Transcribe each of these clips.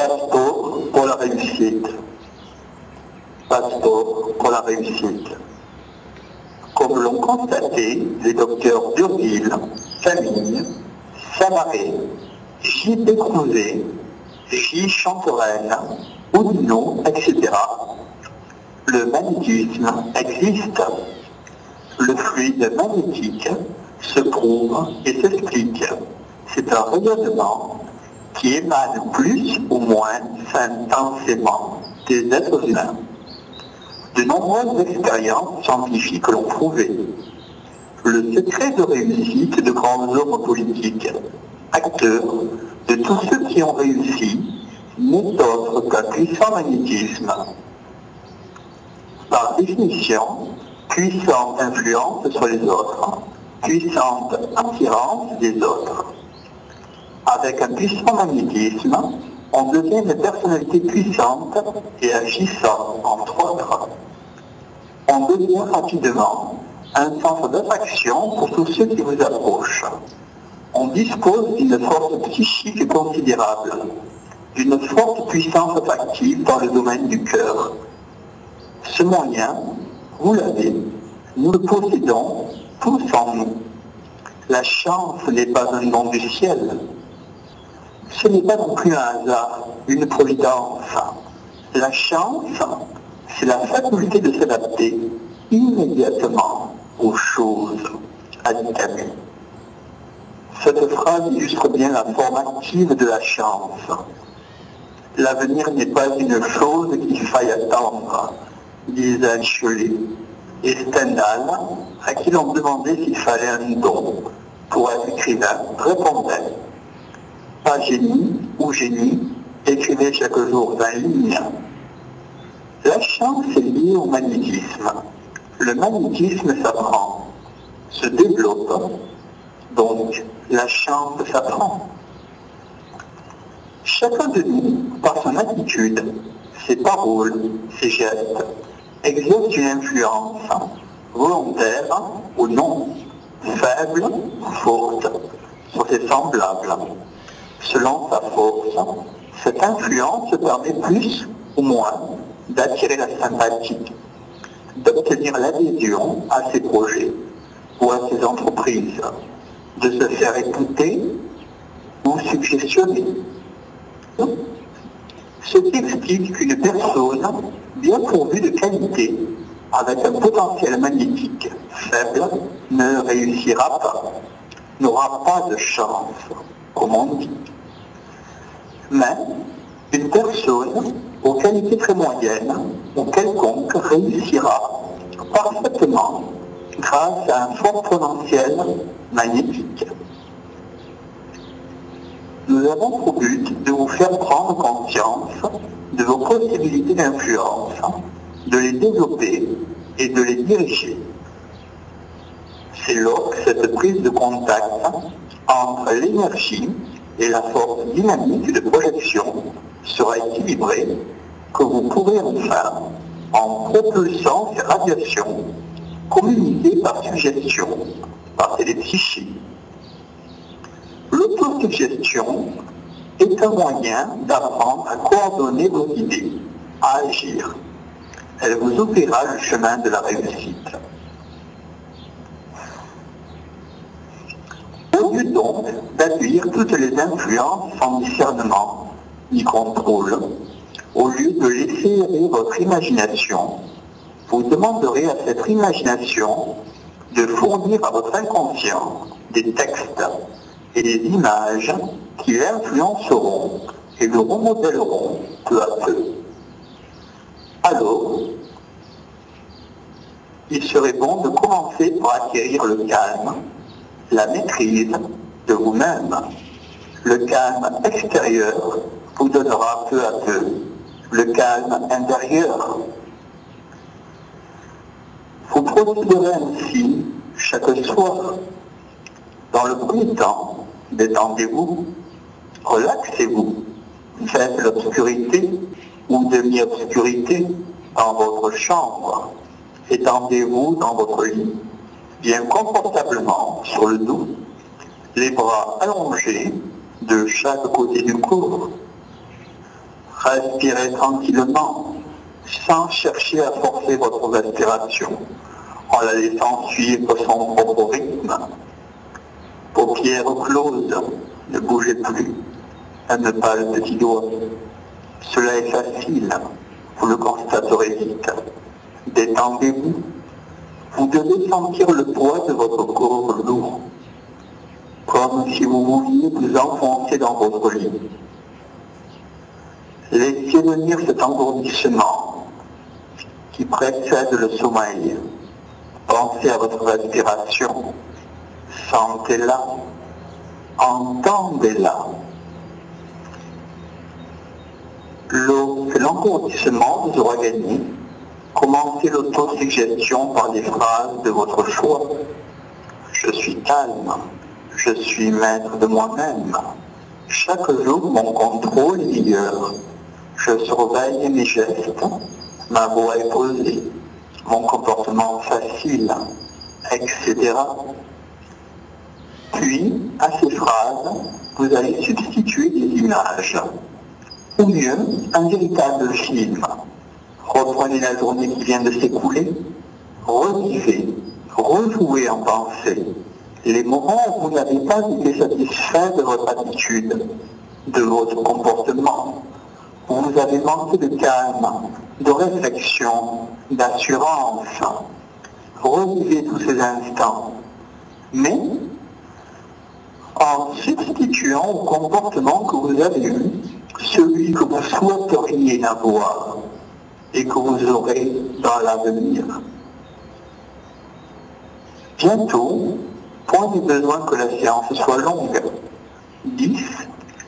Passeport pour la réussite. Passeport pour la réussite. Comme l'ont constaté les docteurs Durville, Camille, Savaret, J.P. Crouzet, J. Chanterelle, Oudinot, etc., le magnétisme existe. Le fluide magnétique se prouve et s'explique. C'est un rayonnement qui émane plus ou moins intensément des êtres humains. De nombreuses expériences scientifiques l'ont prouvé. Le secret de réussite de grands hommes politiques, acteurs, de tous ceux qui ont réussi, n'est autre qu'un puissant magnétisme. Par définition, puissante influence sur les autres, puissante attirance des autres. Avec un puissant magnétisme, on devient une personnalité puissante et agissant, entre autres. On devient rapidement un centre d'attraction pour tous ceux qui vous approchent. On dispose d'une force psychique considérable, d'une forte puissance attractive dans le domaine du cœur. Ce moyen, vous l'avez, nous le possédons tous en nous. La chance n'est pas un don du ciel. Ce n'est pas non plus un hasard, une providence. La chance, c'est la faculté de s'adapter immédiatement aux choses, a dit Camus. Cette phrase illustre bien la forme active de la chance. L'avenir n'est pas une chose qu'il faille attendre, disait Aeschylus. Et Stendhal, à qui l'on demandait s'il fallait un don pour être écrivain, répondait: pas génie ou génie, écrivez chaque jour 20 lignes. La chance est liée au magnétisme. Le magnétisme s'apprend, se développe, donc la chance s'apprend. Chacun de nous, par son attitude, ses paroles, ses gestes, exerce une influence, volontaire ou non, faible ou forte, sur ses semblables. Selon sa force, cette influence permet plus ou moins d'attirer la sympathie, d'obtenir l'adhésion à ses projets ou à ses entreprises, de se faire écouter ou suggestionner. Ce qui explique qu'une personne bien pourvue de qualité, avec un potentiel magnétique faible, ne réussira pas, n'aura pas de chance, comme on dit. Mais une personne aux qualités très moyennes ou quelconque réussira parfaitement grâce à un fort potentiel magnétique. Nous avons pour but de vous faire prendre conscience de vos possibilités d'influence, de les développer et de les diriger. C'est là que cette prise de contact entre l'énergie et la force dynamique de projection sera équilibrée, que vous pourrez enfin, en propulsant ces radiations, communiquer par suggestion, par télépsychie. L'autosuggestion est un moyen d'apprendre à coordonner vos idées, à agir. Elle vous ouvrira le chemin de la réussite. Au lieu donc d'accueillir toutes les influences sans discernement ni contrôle, au lieu de laisser errer votre imagination, vous demanderez à cette imagination de fournir à votre inconscient des textes et des images qui l'influenceront et le remodelleront peu à peu. Alors, il serait bon de commencer par acquérir le calme, la maîtrise de vous-même. Le calme extérieur vous donnera peu à peu le calme intérieur. Vous procéderez ainsi chaque soir. Dans le premier temps, détendez-vous, relaxez-vous, faites l'obscurité ou demi-obscurité dans votre chambre. Étendez-vous dans votre lit, bien confortablement sur le dos, les bras allongés de chaque côté du corps. Respirez tranquillement, sans chercher à forcer votre respiration, en la laissant suivre son propre rythme. Paupières closes, ne bougez plus, même pas le petit doigt. Cela est facile, vous le constaterez vite. Détendez-vous. Vous devez sentir le poids de votre corps lourd, comme si vous vouliez vous enfoncer dans votre lit. Laissez venir cet engourdissement qui précède le sommeil. Pensez à votre respiration. Sentez-la. Entendez-la. L'engourdissement vous aura gagné. Commencez l'autosuggestion par des phrases de votre choix. Je suis calme. Je suis maître de moi-même. Chaque jour, mon contrôle est meilleur. Je surveille mes gestes. Ma voix est posée. Mon comportement facile, etc. Puis, à ces phrases, vous allez substituer des images. Ou mieux, un véritable film. Reprenez la journée qui vient de s'écouler, revivez, rejouez en pensée les moments où vous n'avez pas été satisfait de votre attitude, de votre comportement, où vous avez manqué de calme, de réflexion, d'assurance. Revivez tous ces instants, mais en substituant au comportement que vous avez eu, celui que vous souhaiteriez avoir et que vous aurez dans l'avenir. Bientôt, point de besoin que la séance soit longue. 10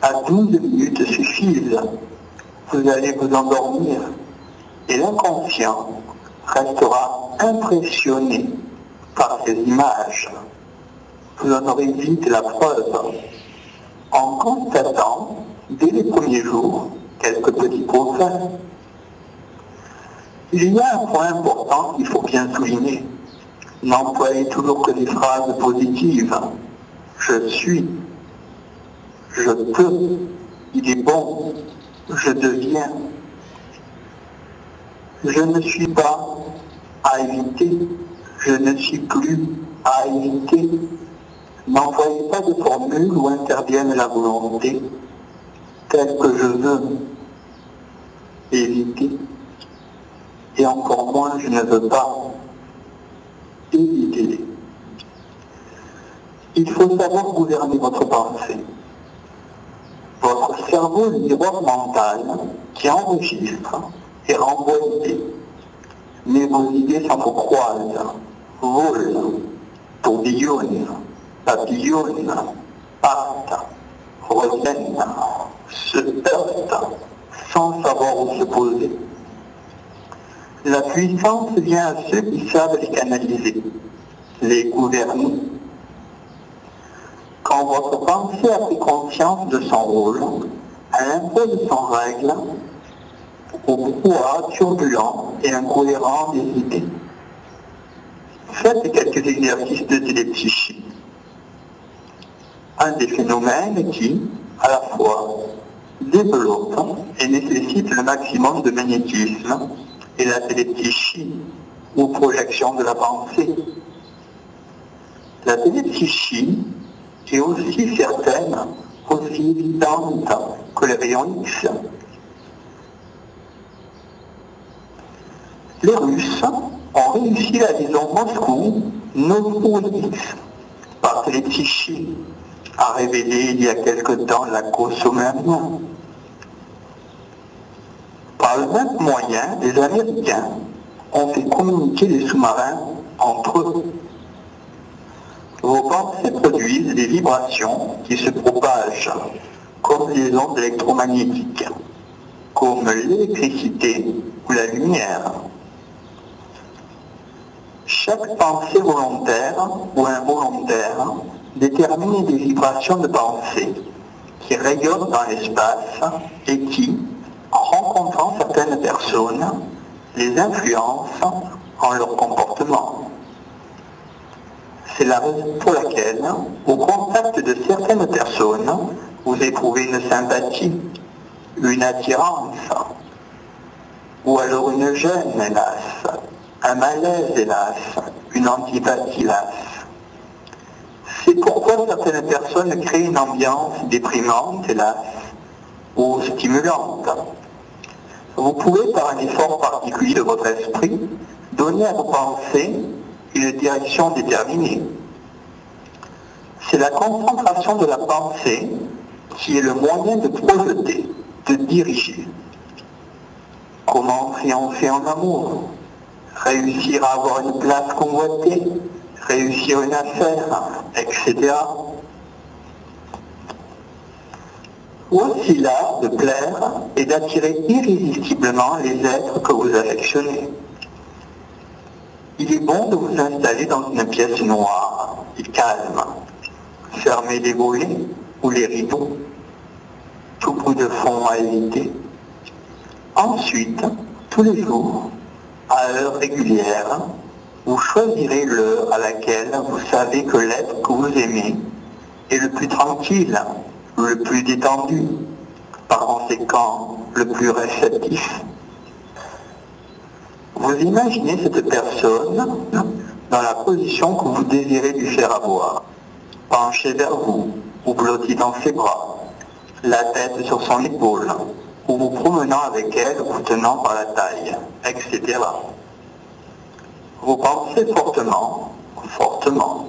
à 12 minutes suffisent. Vous allez vous endormir et l'inconscient restera impressionné par ces images. Vous en aurez vite la preuve en constatant, dès les premiers jours, quelques petits progrès. Il y a un point important qu'il faut bien souligner. N'employez toujours que des phrases positives. Je suis, je peux, il est bon, je deviens. Je ne suis pas à éviter, je ne suis plus à éviter. N'employez pas de formule où intervienne la volonté, telle que je veux éviter, et encore moins je ne veux pas éviter. Il faut savoir gouverner votre pensée. Votre cerveau est le miroir mental qui enregistre et renvoie l'idée. Mais vos idées s'entrecroisent, volent, tourbillonnent, papillonnent, partent, reviennent, se heurtent, sans savoir où se poser. La puissance vient à ceux qui savent les canaliser, les gouverner. Quand votre pensée a pris conscience de son rôle, elle impose son règle au poids turbulent et incohérent des idées. Faites quelques exercices de télépsychie. Un des phénomènes qui, à la fois, développe et nécessite le maximum de magnétisme et la télépsychie ou projection de la pensée. La télépsychie est aussi certaine, aussi évidente que les rayons X. Les Russes ont réussi la liaison Moscou-Novorossiysk par télépsychie, a révélé il y a quelque temps la cause au même nom. Par le même moyen, les Américains ont fait communiquer les sous-marins entre eux. Vos pensées produisent des vibrations qui se propagent comme les ondes électromagnétiques, comme l'électricité ou la lumière. Chaque pensée volontaire ou involontaire détermine des vibrations de pensée qui rayonnent dans l'espace et qui, en rencontrant certaines personnes, les influencent en leur comportement. C'est la raison pour laquelle, au contact de certaines personnes, vous éprouvez une sympathie, une attirance, ou alors une gêne, hélas, un malaise, hélas, une antipathie, hélas. C'est pourquoi certaines personnes créent une ambiance déprimante, hélas, ou stimulante. Vous pouvez, par un effort particulier de votre esprit, donner à vos pensées une direction déterminée. C'est la concentration de la pensée qui est le moyen de projeter, de diriger. Comment triompher en amour? Réussir à avoir une place convoitée, réussir une affaire, etc. Voici l'art de plaire et d'attirer irrésistiblement les êtres que vous affectionnez. Il est bon de vous installer dans une pièce noire et calme. Fermez les volets ou les rideaux. Tout bruit de fond à éviter. Ensuite, tous les jours, à heure régulière, vous choisirez l'heure à laquelle vous savez que l'être que vous aimez est le plus tranquille, le plus détendu, par conséquent le plus réceptif. Vous imaginez cette personne dans la position que vous désirez lui faire avoir, penchée vers vous ou blottie dans ses bras, la tête sur son épaule, ou vous promenant avec elle, vous tenant par la taille, etc. Vous pensez fortement, fortement,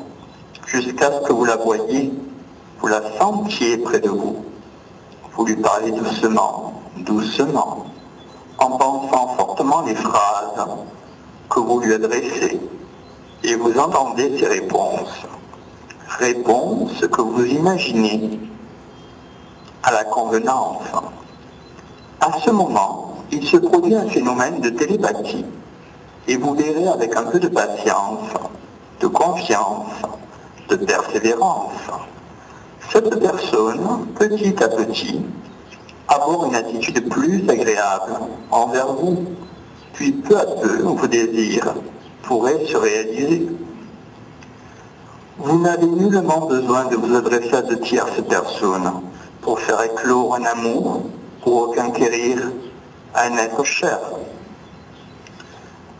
jusqu'à ce que vous la voyiez, vous la sentiez près de vous. Vous lui parlez doucement, doucement, en pensant fortement les phrases que vous lui adressez, et vous entendez ses réponses. Réponses que vous imaginez à la convenance. À ce moment, il se produit un phénomène de télépathie, et vous verrez avec un peu de patience, de confiance, de persévérance, cette personne, petit à petit, avoir une attitude plus agréable envers vous, puis peu à peu, vos désirs pourraient se réaliser. Vous n'avez nullement besoin de vous adresser à de tierces personnes pour faire éclore un amour ou reconquérir un être cher.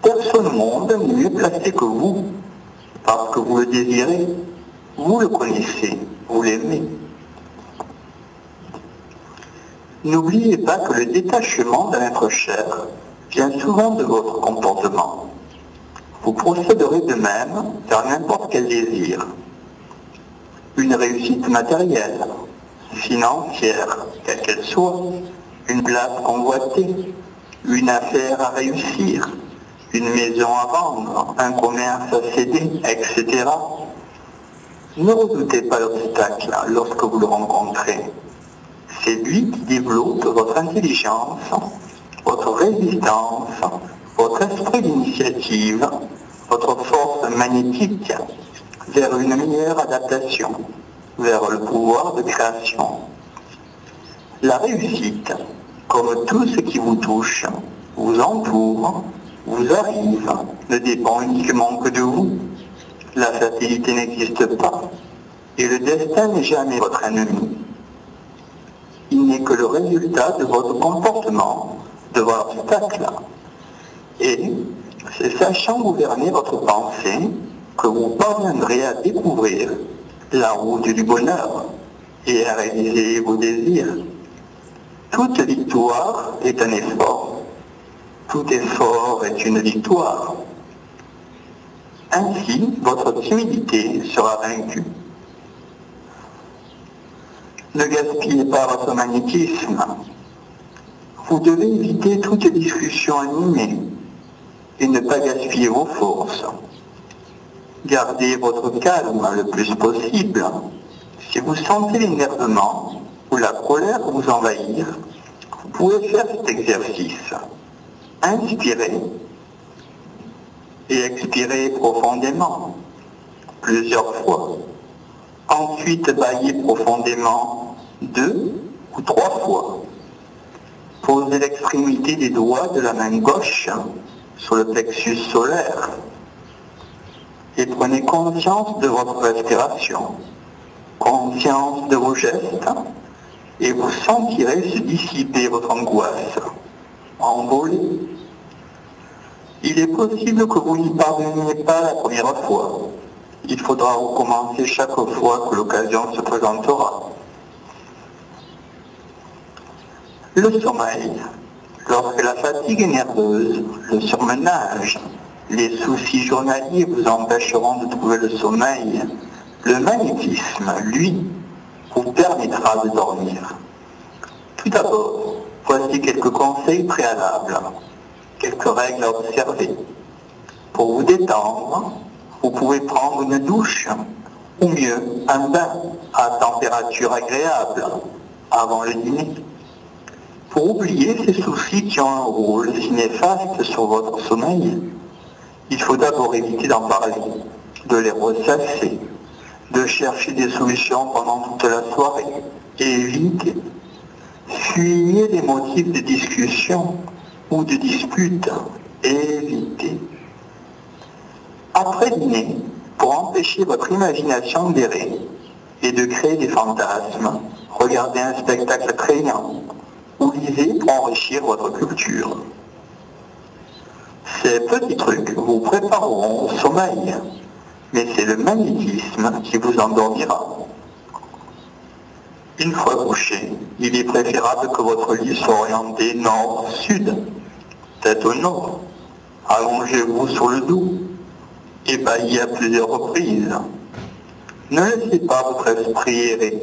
Personne au monde n'est mieux placé que vous, parce que vous le désirez, vous le connaissez, vous l'aimez. N'oubliez pas que le détachement d'un être cher vient souvent de votre comportement. Vous procéderez de même vers n'importe quel désir. Une réussite matérielle, financière, quelle qu'elle soit, une place convoitée, une affaire à réussir, une maison à vendre, un commerce à céder, etc. Ne redoutez pas l'obstacle lorsque vous le rencontrez. C'est lui qui développe votre intelligence, votre résistance, votre esprit d'initiative, votre force magnétique vers une meilleure adaptation, vers le pouvoir de création. La réussite, comme tout ce qui vous touche, vous entoure, vous arrive, ne dépend uniquement que de vous. La fatalité n'existe pas, et le destin n'est jamais votre ennemi. Il n'est que le résultat de votre comportement devant l'obstacle. Et c'est sachant gouverner votre pensée que vous parviendrez à découvrir la route du bonheur et à réaliser vos désirs. Toute victoire est un effort. Tout effort est une victoire. Ainsi, votre timidité sera vaincue. Ne gaspillez pas votre magnétisme. Vous devez éviter toute discussion animée et ne pas gaspiller vos forces. Gardez votre calme le plus possible. Si vous sentez l'énervement ou la colère vous envahir, vous pouvez faire cet exercice. Inspirez et expirez profondément, plusieurs fois. Ensuite, baillez profondément 2 ou 3 fois. Posez l'extrémité des doigts de la main gauche sur le plexus solaire et prenez conscience de votre respiration, conscience de vos gestes et vous sentirez se dissiper votre angoisse, envoler. Il est possible que vous n'y parveniez pas la première fois. Il faudra recommencer chaque fois que l'occasion se présentera. Le sommeil. Lorsque la fatigue est nerveuse, le surmenage, les soucis journaliers vous empêcheront de trouver le sommeil, le magnétisme, lui, vous permettra de dormir. Tout d'abord, voici quelques conseils préalables, quelques règles à observer. Pour vous détendre, vous pouvez prendre une douche, ou mieux, un bain à température agréable avant le dîner. Pour oublier ces soucis qui ont un rôle si néfaste sur votre sommeil, il faut d'abord éviter d'en parler, de les ressasser, de chercher des solutions pendant toute la soirée et éviter. Fuyez les motifs de discussion ou de dispute et évitez. Après dîner, pour empêcher votre imagination d'errer et de créer des fantasmes, regardez un spectacle attrayant ou lisez pour enrichir votre culture. Ces petits trucs vous prépareront au sommeil, mais c'est le magnétisme qui vous endormira. Une fois couché, il est préférable que votre lit soit orienté nord-sud, tête au nord. Allongez-vous sur le dos, ébahis à plusieurs reprises. Ne laissez pas votre esprit errer,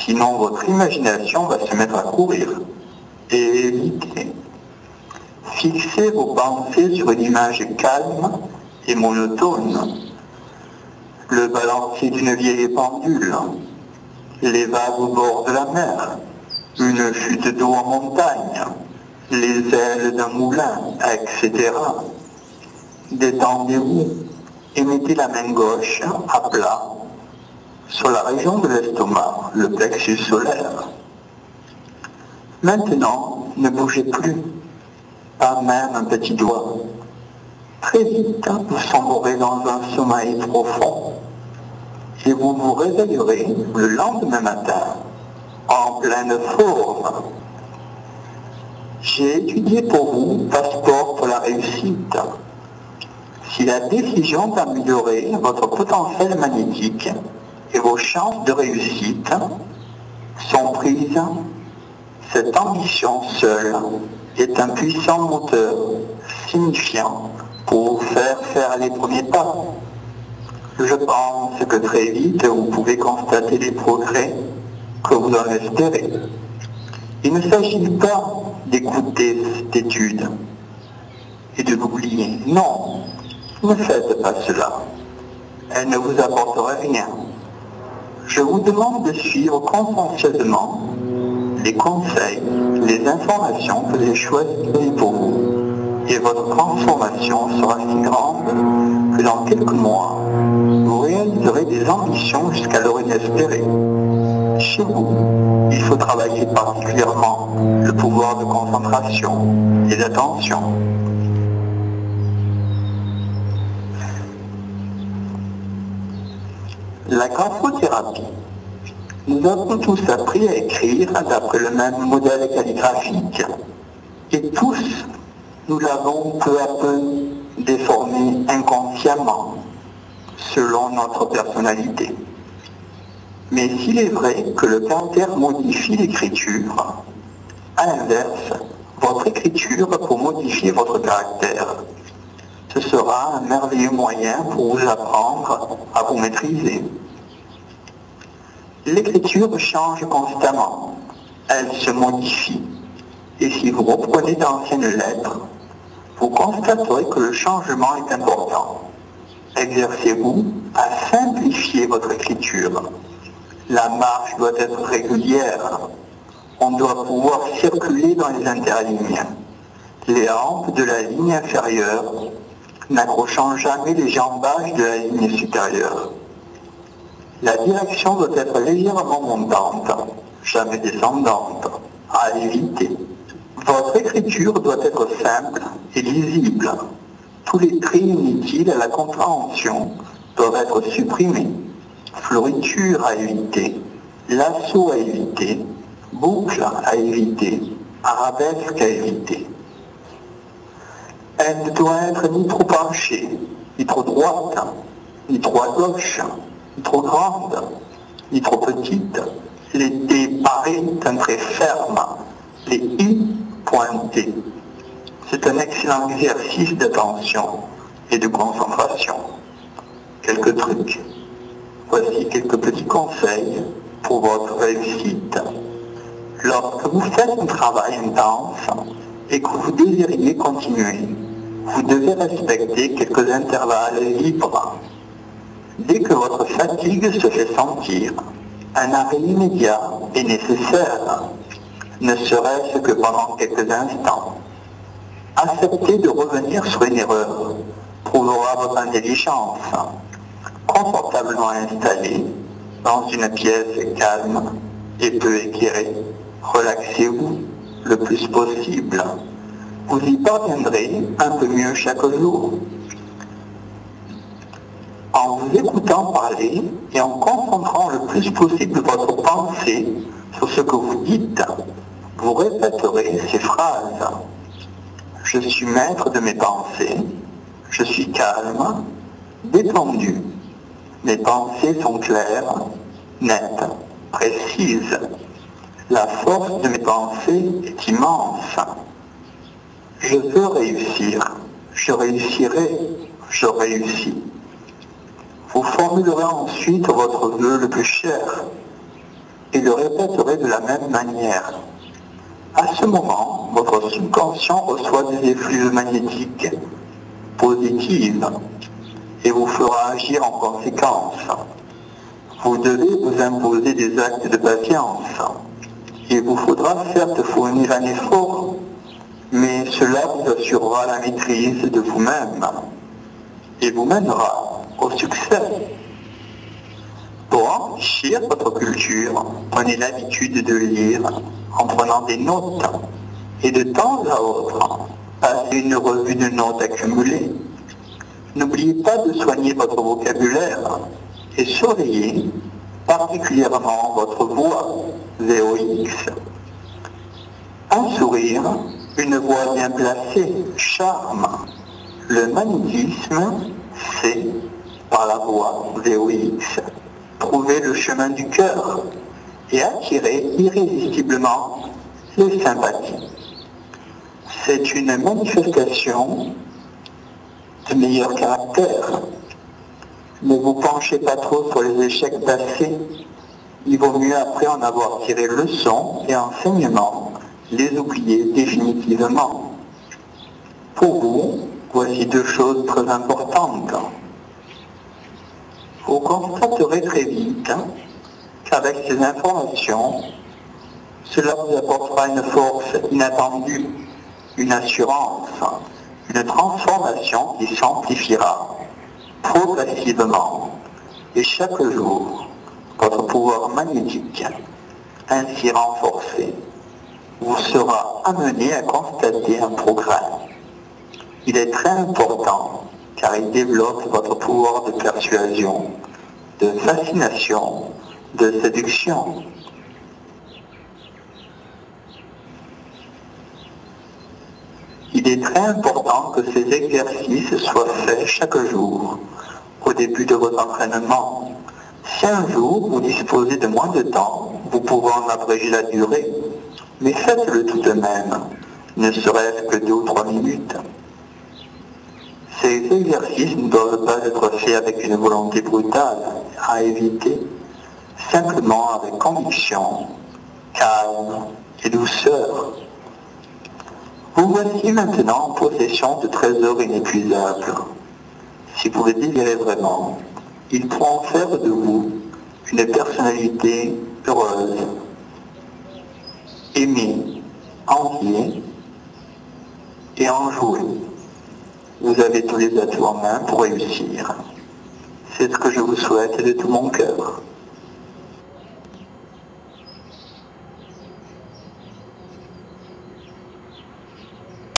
sinon votre imagination va se mettre à courir. Et évitez. Fixez vos pensées sur une image calme et monotone. Le balancier d'une vieille pendule, les vagues au bord de la mer, une chute d'eau en montagne, les ailes d'un moulin, etc. Détendez-vous et mettez la main gauche à plat sur la région de l'estomac, le plexus solaire. Maintenant, ne bougez plus, pas même un petit doigt. Très vite, vous sombrerez dans un sommeil profond et vous vous réveillerez le lendemain matin en pleine forme. J'ai étudié pour vous Passeport pour la réussite. Si la décision d'améliorer votre potentiel magnétique et vos chances de réussite sont prises, cette ambition seule est un puissant moteur signifiant pour vous faire les premiers pas. Je pense que très vite vous pouvez constater les progrès que vous en espérez. Il ne s'agit pas d'écouter cette étude et de l'oublier. Non, ne faites pas cela. Elle ne vous apportera rien. Je vous demande de suivre consciencieusement les conseils, les informations que j'ai choisies pour vous. Et votre transformation sera si grande que dans quelques mois, vous réaliserez des ambitions jusqu'alors inespérées. Chez vous, il faut travailler particulièrement le pouvoir de concentration et d'attention. La graphothérapie. Nous avons tous appris à écrire d'après le même modèle calligraphique. Et tous, nous l'avons peu à peu déformé inconsciemment, selon notre personnalité. Mais s'il est vrai que le caractère modifie l'écriture, à l'inverse, votre écriture pour modifier votre caractère. Ce sera un merveilleux moyen pour vous apprendre à vous maîtriser. L'écriture change constamment, elle se modifie. Et si vous reprenez d'anciennes lettres, vous constaterez que le changement est important. Exercez-vous à simplifier votre écriture. La marche doit être régulière. On doit pouvoir circuler dans les interlignes. Les rampes de la ligne inférieure n'accrochant jamais les jambages de la ligne supérieure. La direction doit être légèrement montante, jamais descendante, à éviter. Votre écriture doit être simple et lisible. Tous les traits inutiles à la compréhension doivent être supprimés. Floriture à éviter, lasso à éviter, boucle à éviter, arabesque à éviter. Elle ne doit être ni trop penchée, ni trop droite, ni trop à gauche, ni trop grande, ni trop petite. Les T parés d'un trait ferme, les I pointés. C'est un excellent exercice d'attention et de concentration. Quelques trucs. Voici quelques petits conseils pour votre réussite. Lorsque vous faites un travail intense et que vous désiriez continuer, vous devez respecter quelques intervalles libres. Dès que votre fatigue se fait sentir, un arrêt immédiat est nécessaire, ne serait-ce que pendant quelques instants. Acceptez de revenir sur une erreur prouvera votre intelligence. Confortablement installé dans une pièce calme et peu éclairée, relaxez-vous le plus possible. Vous y parviendrez un peu mieux chaque jour. En vous écoutant parler et en concentrant le plus possible votre pensée sur ce que vous dites, vous répéterez ces phrases. Je suis maître de mes pensées, je suis calme, détendu. Mes pensées sont claires, nettes, précises. La force de mes pensées est immense. Je veux réussir, je réussirai, je réussis. Vous formulerez ensuite votre vœu le plus cher et le répéterez de la même manière. À ce moment, votre subconscient reçoit des effluves magnétiques positifs et vous fera agir en conséquence. Vous devez vous imposer des actes de patience. Il vous faudra certes fournir un effort, mais cela vous assurera la maîtrise de vous-même et vous mènera au succès. Pour enrichir votre culture, prenez l'habitude de lire en prenant des notes et de temps à autre, passez une revue de notes accumulées. N'oubliez pas de soigner votre vocabulaire et surveillez particulièrement votre voix, VOX. Un sourire, une voix bien placée, charme. Le magnétisme, c'est, par la voix, VOX, trouver le chemin du cœur et attirer irrésistiblement les sympathies. C'est une manifestation de meilleur caractère. Ne vous penchez pas trop sur les échecs passés. Il vaut mieux après en avoir tiré leçon et enseignement, les oublier définitivement. Pour vous, voici deux choses très importantes. Vous constaterez très vite qu'avec ces informations, cela vous apportera une force inattendue, une assurance, une transformation qui s'amplifiera progressivement et chaque jour, votre pouvoir magnétique, ainsi renforcé, vous sera amené à constater un progrès. Il est très important car il développe votre pouvoir de persuasion, de fascination, de séduction. Il est très important que ces exercices soient faits chaque jour, au début de votre entraînement. Si un jour vous disposez de moins de temps, vous pouvez en abréger la durée, mais faites-le tout de même, ne serait-ce que 2 ou 3 minutes. Ces exercices ne doivent pas être faits avec une volonté brutale, à éviter, simplement avec conviction, calme et douceur. Vous voici maintenant en possession de trésors inépuisables. Si vous le désirez vraiment, ils pourront faire de vous une personnalité heureuse, aimée, enviée et enjouée. Vous avez tous les atouts en main pour réussir. C'est ce que je vous souhaite de tout mon cœur.